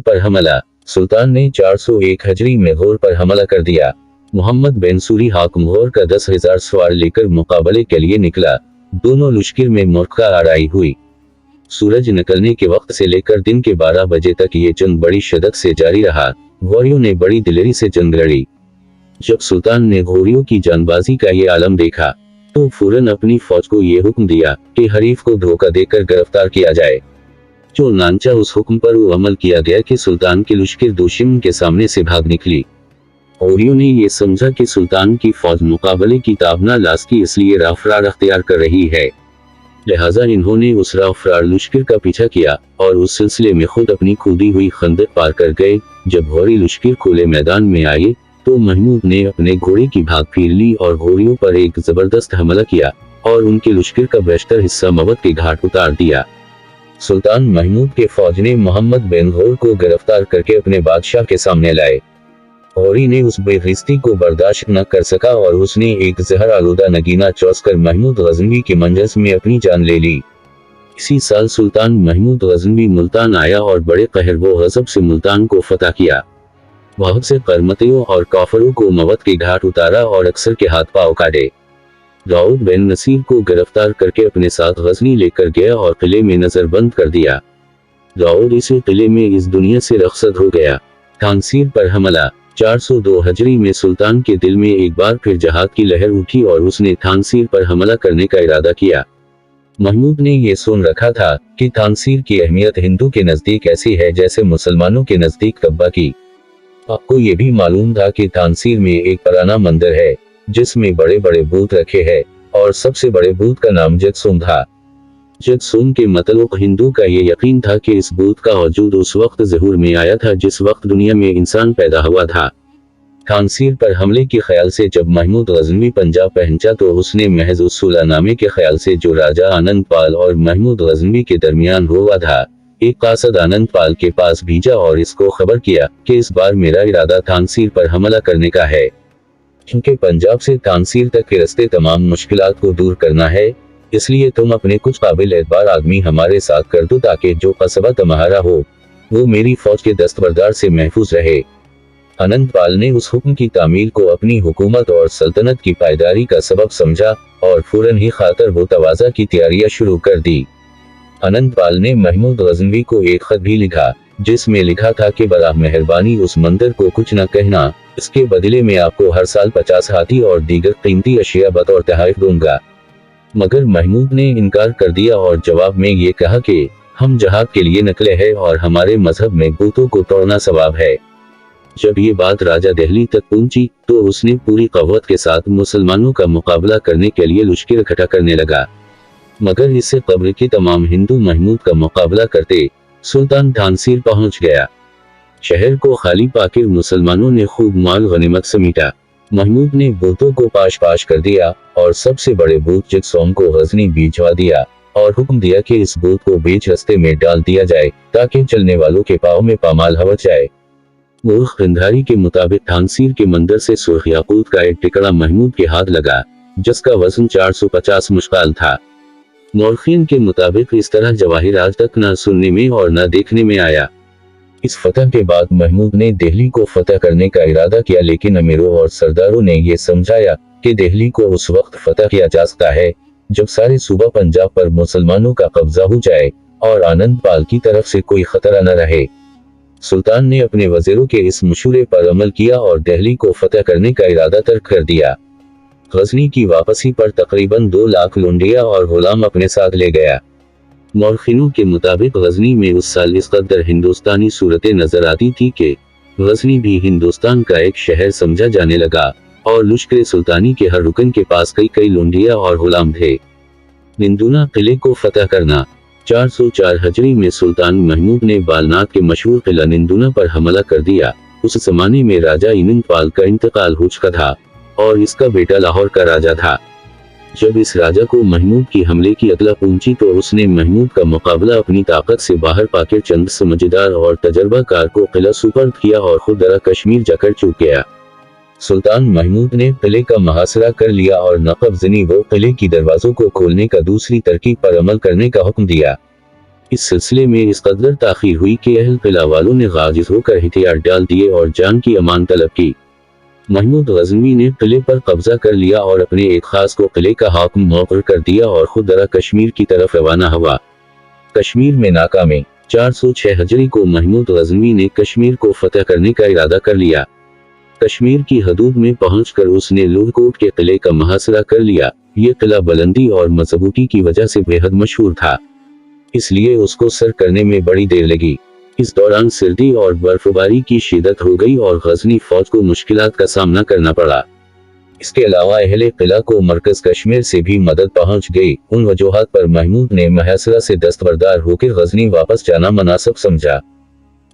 पर हमला। सुल्तान ने 401 हिजरी में घोर पर हमला कर दिया। मोहम्मद बिन सूरी हाकिम घोर का 10,000 सवार लेकर मुकाबले के लिए निकला। दोनों लश्कर में मुरका आराई हुई। सूरज निकलने के वक्त से लेकर दिन के 12 बजे तक ये जंग बड़ी शिद्दत से जारी रहा। घोरियों ने बड़ी दिलेरी से जंग लड़ी। जब सुल्तान ने घोरियों की जानबाजी का ये आलम देखा तो फौरन अपनी फौज को ये हुक्म दिया कि हरीफ को धोखा देकर गिरफ्तार किया जाए। चुनांचा उस हुक्म पर वो अमल किया गया कि सुल्तान की लश्कर दुश्मन के सामने से भाग निकली। घोरियों ने ये समझा कि सुल्तान की फौज मुकाबले की ताबना लास की, इसलिए राफरार अख्तियार कर रही है। लिहाजा इन्होंने उस राफरार लश्कर का पीछा किया और उस सिलसिले में खुद अपनी खोदी हुई खंदक पार कर गए। जब घोरी लश्कर खुले मैदान में आए तो महमूद ने अपने घोड़े की भाग फेर ली और घोरियों पर एक जबरदस्त हमला किया और उनके लश्कर का बेशतर हिस्सा मवत के घाट उतार दिया। सुल्तान महमूद के फौज ने मोहम्मद बिन घोर को गिरफ्तार करके अपने बादशाह के सामने लाए। घोरी ने उस बेइज्जती को बर्दाश्त न कर सका और उसने एक जहर आलूदा नगीना चौंसकर महमूद गजनवी के मंजस में अपनी जान ले ली। इसी साल सुल्तान महमूद गजनवी मुल्तान आया और बड़े कहर व गजब से मुल्तान को फतह किया। बहुत से करमतियों और काफरों को मवत के घाट उतारा और अक्सर के हाथ पांव काटे। दाऊद बिन नसीर को गिरफ्तार करके अपने साथ गजनी लेकर गया और किले में नजरबंद कर दिया। दाऊद इसी किले में इस दुनिया से रखसत हो गया। तानसीर पर हमला। 402 हिजरी में सुल्तान के दिल में एक बार फिर जहाद की लहर उठी और उसने तानसीर पर हमला करने का इरादा किया। महमूद ने यह सुन रखा था कि तानसीर की अहमियत हिंदू के नजदीक ऐसी है जैसे मुसलमानों के नजदीक कब्बा की। आपको ये भी मालूम था कि तानसीर में एक पुराना मंदिर है जिसमें बड़े बड़े भूत रखे हैं और सबसे बड़े भूत का नाम जगसोम था। जगसोम के मतलब हिंदू का ये यकीन था कि इस भूत का वजूद उस वक्त ज़हूर में आया था जिस वक्त दुनिया में इंसान पैदा हुआ था। तानसीर पर हमले के ख्याल से जब महमूद गजनवी पंजाब पहुंचा तो उसने महज उस सुलह नामे के ख्याल से जो राजा आनंद पाल और महमूद गजनवी के दरमियान हुआ था एक कासद आनंद पाल के पास भेजा और इसको खबर किया कि इस बार मेरा इरादा तानसीर पर हमला करने का है। क्योंकि पंजाब से तानसीर तक के रास्ते तमाम मुश्किलात को दूर करना है, इसलिए तुम अपने कुछ काबिल एतबार आदमी हमारे साथ कर दो ताकि जो कस्बा तुम्हारा हो वो मेरी फौज के दस्तबरदार से महफूज रहे। आनंद पाल ने उस हुक्म की तामील को अपनी हुकूमत और सल्तनत की पायदारी का सबब समझा और फौरन ही खातर वो तवाज़ा की तैयारियां शुरू कर दी। आनंद पाल ने महमूद गजनवी को एक खत भी लिखा जिसमें लिखा था कि बराह मेहरबानी उस मंदिर को कुछ न कहना, इसके बदले में आपको हर साल 50 हाथी और दीगर कीमती अशिया बतौर तोहफा दूंगा। मगर महमूद ने इनकार कर दिया और जवाब में ये कहा कि हम जहाद के लिए निकले हैं और हमारे मजहब में बूतों को तोड़ना सवाब है। जब ये बात राजा दिल्ली तक पहुंची तो उसने पूरी कव्वत के साथ मुसलमानों का मुकाबला करने के लिए लश्कर इकट्ठा करने लगा। मगर इससे कब्र के तमाम हिंदू महमूद का मुकाबला करते सुल्तान तानसीर पहुंच गया। शहर को खाली पाकर मुसलमानों ने खूब माल गनीमत समेटा। महमूद ने बूतों को पाश पाश कर दिया और सबसे बड़े बूत जगसोम को गजनी भिजवा दिया और हुक्म दिया कि इस बूत को बीच रास्ते में डाल दिया जाए ताकि चलने वालों के पाँव में पामाल हवा जाए। मूर्ख गंधारी के मुताबिक तानसीर के मंदिर से सुर्ख याकूत का एक टिकड़ा महमूद के हाथ लगा जिसका वजन 450 मुश्काल था। मौरखीन के मुताबिक इस तरह जवाहिर आज तक न सुनने में और न देखने में आया। इस फतह के बाद महमूद ने दिल्ली को फतह करने का इरादा किया, लेकिन अमीरों और सरदारों ने यह समझाया कि दिल्ली को उस वक्त फतह किया जा सकता है जब सारे सूबा पंजाब पर मुसलमानों का कब्जा हो जाए और आनंद पाल की तरफ से कोई खतरा न रहे। सुल्तान ने अपने वजीरों के इस मशूरे पर अमल किया और दिल्ली को फतह करने का इरादा तर्क कर दिया। गजनी की वापसी पर तकरीबन 2 लाख लुंडिया और गुलाम अपने साथ ले गया। मौरखिनों के मुताबिक गजनी में उस साल इस कदर हिंदुस्तानी सूरतें नजर आती थी कि गजनी भी हिंदुस्तान का एक शहर समझा जाने लगा और लश्कर सुल्तानी के हर रुकन के पास कई कई लुंडिया और गुलाम थे। निंदुना किले को फतह करना। 404 हिजरी में सुल्तान महमूद ने बालनाथ के मशहूर किला निंदुना पर हमला कर दिया। उस जमाने में राजा आनंद पाल का इंतकाल हो चुका था और इसका बेटा लाहौर का राजा था। जब इस राजा को महमूद की हमले की अतला पहुंची तो उसने महमूद का मुकाबला अपनी ताकत से बाहर पाकर चंद समझदार और तजर्बाकार को किला सुपर्द किया और खुद दरा कश्मीर जाकर चूक गया। सुल्तान महमूद ने किले का मुहासरा कर लिया और नकब जनी वो किले की दरवाजों को खोलने का दूसरी तरकीब पर अमल करने का हुक्म दिया। इस सिलसिले में इस कदर ताखीर हुई कि अहल किला वालों ने गाजिज होकर हथियार डाल दिए और जान की अमान तलब की। महमूद गजनवी ने किले पर कब्जा कर लिया और अपने एक खास को किले का हाकिम मुकर्रर कर दिया और खुद दरा कश्मीर की तरफ रवाना हुआ। कश्मीर में नाकामी 406 हिजरी को महमूद गजनवी ने कश्मीर को फतह करने का इरादा कर लिया। कश्मीर की हदूद में पहुंचकर उसने लोहकोट के किले का मुहासरा कर लिया। ये किला बुलंदी और मजबूती की वजह से बेहद मशहूर था, इसलिए उसको सर करने में बड़ी देर लगी। इस दौरान सर्दी और बर्फबारी की शिद्दत हो गई और गजनी फौज को मुश्किलात का सामना करना पड़ा। इसके अलावा अहले किला को मरकज कश्मीर से भी मदद पहुंच गई। उन वजूहात पर महमूद ने मुहासरा से दस्तबरदार होकर गजनी वापस जाना मुनासिब समझा।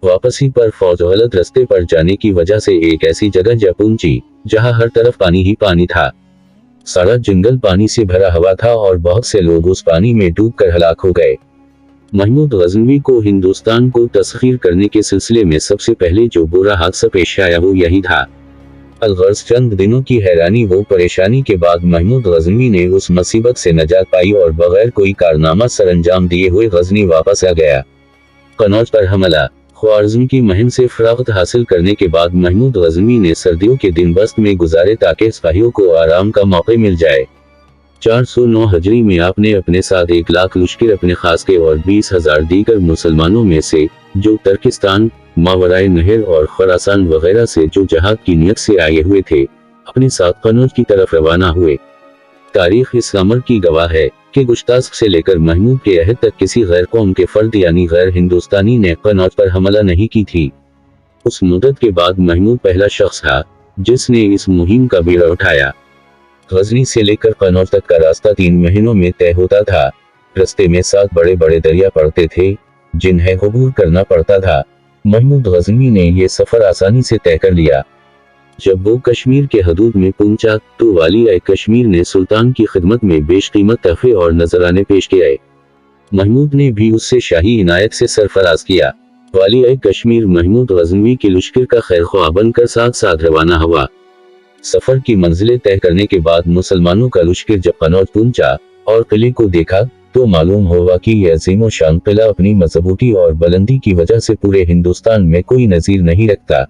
वापसी पर फौज गलत रास्ते पर जाने की वजह से एक ऐसी जगह जा पहुंची जहां हर तरफ पानी ही पानी था। सारा जंगल पानी से भरा हुआ था और बहुत से लोग उस पानी में डूबकर हलाक हो गए। महमूद गजनवी को हिंदुस्तान को तस्खीर करने के सिलसिले में सबसे पहले जो बुरा हादसा पेश आया वो यही था। अलगर्ज चंद दिनों की हैरानी व परेशानी के बाद महमूद गजनवी ने उस मुसीबत से नजात पाई और बगैर कोई कारनामा सरअंजाम दिए हुए गजनी वापस आ गया। कनौज पर हमला। ख्वारिज़्म की मुहिम से फरागत हासिल करने के बाद महमूद गजनवी ने सर्दियों के दिन बस्त में गुजारे ताकि सिपाहियों को आराम का मौका मिल जाए। 409 हिजरी में आपने अपने साथ 1 लाख लश्कर अपने खास के और 20,000 दीगर मुसलमानों में से जो तुर्किस्तान, मावराए नहर और खुरासान वगैरह से जो जहाद की नियत से आए हुए थे, अपने साथ कनौज की तरफ रवाना हुए। तारीख इस अमर की गवाह है कि गुश्ताख से लेकर महमूद के अहद तक किसी गैर कौम के फर्द यानी गैर हिंदुस्तानी ने कनौज पर हमला नहीं की थी। उस मुद्दत के बाद महमूद पहला शख्स था जिसने इस मुहिम का बीड़ा उठाया। गजनी से लेकर कनौज तक का रास्ता 3 महीनों में तय होता था। रास्ते में 7 बड़े बड़े दरिया पड़ते थे जिन्हें अबूर करना पड़ता था। महमूद गजनी ने यह सफर आसानी से तय कर लिया। जब वो कश्मीर के हदूद में पहुंचा तो वाली कश्मीर ने सुल्तान की खिदमत में बेशकीमत तोहफे और नजराने पेश किए। महमूद ने भी उससे शाही इनायत से सरफराज किया। वाली कश्मीर महमूद गजनवी के लश्कर का खैर ख्वाह बनकर साथ साथ रवाना हुआ। सफर की मंजिलें तय करने के बाद मुसलमानों का लश्कर जब कनौज पहुंचा और किले को देखा तो मालूम हुआ कि यह अजीम और शान किला अपनी मजबूती और बुलंदी की वजह से पूरे हिंदुस्तान में कोई नजीर नहीं रखता।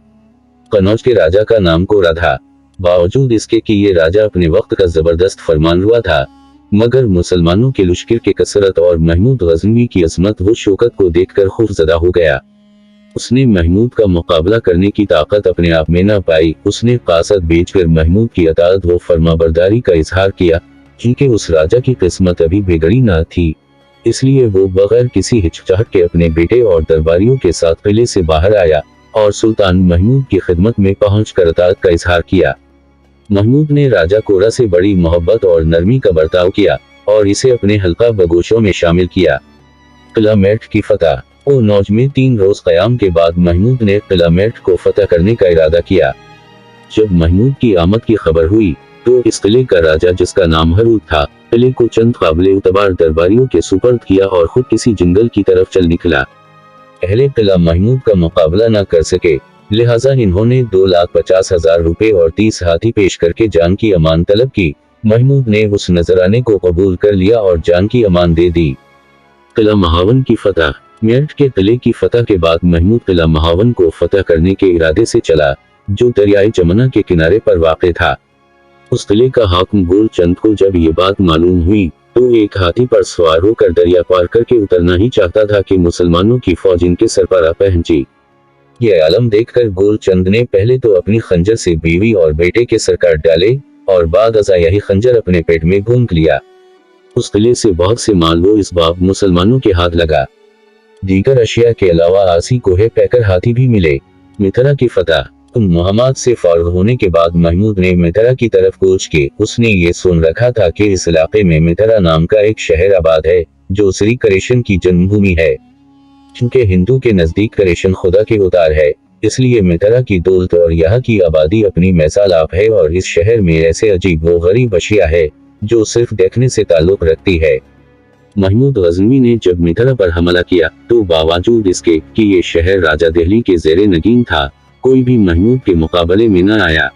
कनौज के राजा का नाम कोरा था। बावजूद इसके कि ये राजा अपने वक्त का जबरदस्त फरमानरवा था, मगर मुसलमानों के लश्कर के कसरत और महमूद गजनवी की अजमत व शौकत को देखकर खौफजदा हो गया। उसने महमूद का मुकाबला करने की ताकत अपने आप में न पाई। उसने कासद बेचकर महमूद की अताअत व फरमाबरदारी का इजहार किया, क्योंकि उस राजा की किस्मत अभी बिगड़ी न थी। इसलिए वो बगैर किसी हिचकिचाहट के अपने बेटे और दरबारियों के साथ किले से बाहर आया और सुल्तान महमूद की खिदमत में पहुंचकर अताअत का इजहार किया। महमूद ने राजा कोरा से बड़ी मोहब्बत और नरमी का बर्ताव किया और इसे अपने हल्का बगोशों में शामिल किया। किला मेरठ की फतह। कनौज में 3 रोज क़याम के बाद महमूद ने किला मेरठ को फतह करने का इरादा किया। जब महमूद की आमद की खबर हुई तो इस किले का राजा, जिसका नाम हरूद था, किले को चंद काबिल उतबार दरबारियों के सुपर्द किया और खुद किसी जंगल की तरफ चल निकला। अहले किला महमूद का मुकाबला न कर सके, लिहाजा इन्होंने 2,50,000 रुपए और 30 हाथी पेश करके जान की अमान तलब की। महमूद ने उस नजराने को कबूल कर लिया और जान की अमान दे दी। किला महावन की फतह। मेरठ के किले की फतह के बाद महमूद किला महावन को फतह करने के इरादे से चला, जो दरियाई जमुना के किनारे पर वाक़ था। उस किले का हाकिम गोल चंद को जब ये बात मालूम हुई तो एक हाथी पर सवार होकर दरिया पार करके उतरना ही चाहता था कि मुसलमानों की फौज इनके सर पर आ पहुंची। यह आलम देखकर गोल चंद ने पहले तो अपनी खंजर से बीवी और बेटे के सर काट डाले और बाद अज़ा यही खंजर अपने पेट में घोंक लिया। उस किले से बहुत से माल वो इस बाब मुसलमानों के हाथ लगा। दीगर अशिया के अलावा आसी कोहे पैकर हाथी भी मिले। मिथरा की फतह। मुहम्मद से फारग होने के बाद महमूद ने मिथरा की तरफ कूच के उसने ये सुन रखा था कि इस इलाके में मिथरा नाम का एक शहर आबाद है जो श्री कृष्ण की जन्मभूमि है। क्योंकि हिंदू के नजदीक कृष्ण खुदा के अवतार है, इसलिए मिथरा की दौलत और यहाँ की आबादी अपनी मिसाल आप है और इस शहर में ऐसे अजीब व गरीब अशिया है जो सिर्फ देखने से ताल्लुक रखती है। महमूद गजनवी ने जब मिथरा पर हमला किया तो बावजूद इसके कि ये शहर राजा दिल्ली के ज़ेरे नगीन था, कोई भी महमूद के मुकाबले में न आया।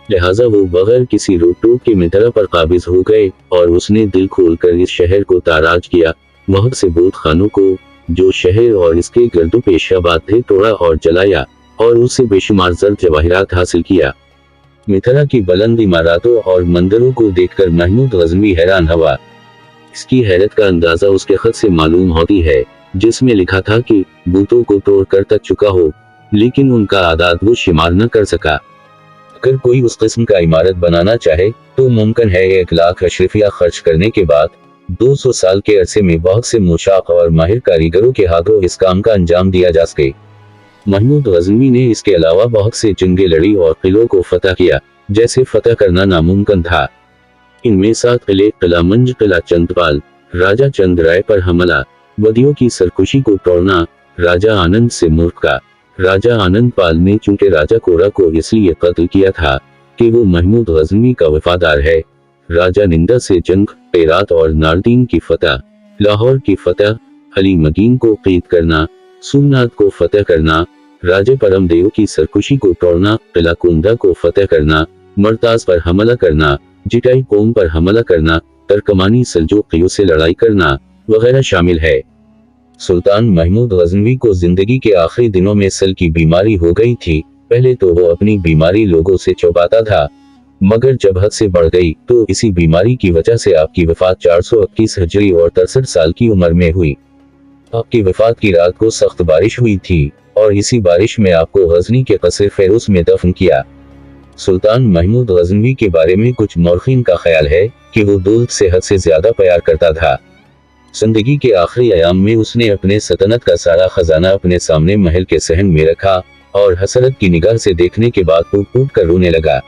लिहाजा वो बगैर किसी रोक टोक के मिथरा पर काबिज हो गए और उसने दिल खोलकर इस शहर को ताराज किया। बहुत से बोत खानों को, जो शहर और इसके गर्दो पेश आबाद थे तोड़ा और जलाया और उससे बेशुमार ज़र जवाहिरात हासिल किया। मिथिला की बुलंद इमारतों और मंदिरों को देखकर महमूद गजनवी हैरान हुआ। इसकी हैरत का अंदाजा उसके खत से मालूम होती है, जिसमें लिखा था कि बूतों को तोड़ कर तक चुका हो, लेकिन उनका आदाद वो शुमार न कर सका। अगर कोई उस किस्म का इमारत बनाना चाहे तो मुमकिन है 1 लाख अशरफिया खर्च करने के बाद 200 साल के अरसे में बहुत से मुशाक और माहिर कारीगरों के हाथों इस काम का अंजाम दिया जा सके। महमूद गजनवी ने इसके अलावा बहुत से जंगे लड़ी और किलों को फतह किया, जैसे फतह करना नामुमकिन था। इनमें 7 किले, किला मंज, किला चंदपाल, राजा चंद राय पर हमला, वदियों की सरकुशी को तोड़ना, राजा आनंद से मुर्का। राजा आनंद पाल ने चूंकि राजा कोरा को इसलिए कत्ल किया था कि वो महमूद गजनवी का वफादार है। राजा निंदा से जंग, पेरात और नारदीन की फतह, लाहौर की फतह, अली मकीन को कैद करना, सोमनाथ को फतह करना, राजे परमदेव की सरकुशी को तोड़ना, किला कुंदा को फतह करना, मर्ताज पर हमला करना, जिटाई कौम पर हमला करना, तरकमानी सल्जूकियों से लड़ाई करना वगैरह शामिल है। सुल्तान महमूद गजनवी को जिंदगी के आखिरी दिनों में सल की बीमारी हो गई थी। पहले तो वो अपनी बीमारी लोगों से छुपाता था, मगर जब हद से बढ़ गई तो इसी बीमारी की वजह से आपकी वफात 421 हिजरी और 63 साल की उम्र में हुई। आपकी वफात की रात को सख्त बारिश हुई थी और इसी बारिश में आपको गजनी के कसर फेरोज में दफन किया। सुल्तान महमूद गजनवी के बारे में कुछ मौरखीन का ख्याल है कि वो दौलत से हद से ज्यादा प्यार करता था। जिंदगी के आखिरी अयाम में उसने अपने सल्तनत का सारा खजाना अपने सामने महल के सहन में रखा और हसरत की निगाह से देखने के बाद टूट टूट कर रोने लगा।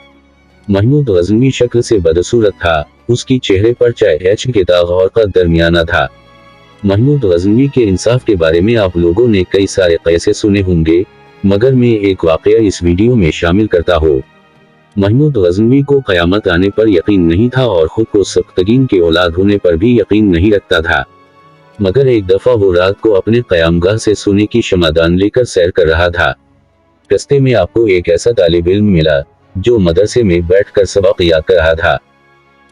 महमूद गजनवी शक्ल से बदसूरत था, उसकी चेहरे पर चाहे के दाग और कद दरमियाना था। महमूद गजनवी के इंसाफ के बारे में आप लोगों ने कई सारे किस्से सुने होंगे, मगर मैं एक वाकया इस वीडियो में शामिल करता हूँ। महमूद गजनवी को क़यामत आने पर यकीन नहीं था और खुद को सब्तगीन के औलाद होने पर भी यकीन नहीं रखता था, मगर एक दफा वो रात को अपने क़यामगाह से सोने की शमादान लेकर सैर कर रहा था। रास्ते में आपको एक ऐसा तालिब इल्म मिला जो मदरसे में बैठकर सबक याद कर रहा था।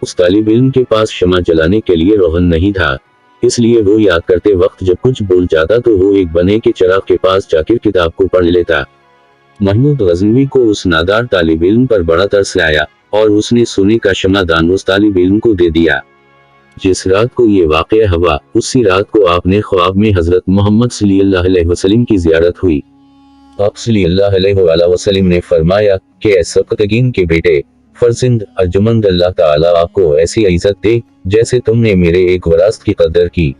उस तालिब इल्म के पास शमा जलाने के लिए रोगन नहीं था, इसलिए वो याद करते वक्त जब कुछ भूल जाता तो वो एक बने के चिराग के पास जाकर किताब को पढ़ लेता। महमूद गजनवी को उस नादार तालिब इल्म पर बड़ा तरस आया और उसने सोने का शमादान उस तालिब इल्म को दे दिया। जिस रात को ये वाक़या हुआ उसी रात को आपने ख्वाब में हजरत मोहम्मद सल्लल्लाहु अलैहि वसल्लम की ज़ियारत हुई। आप सल्लल्लाहु अलैहि वसल्लम ने फरमाया कि ऐ सब्तगीन के बेटे फर्जिंद, अर्जुमंद, अल्लाह ताला आपको ऐसी इज्जत दे जैसे तुमने मेरे एक वरासत की कदर की।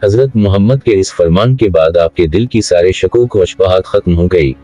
हजरत मोहम्मद के इस फरमान के बाद आपके दिल की सारे शकूक व शुबहात खत्म हो गई।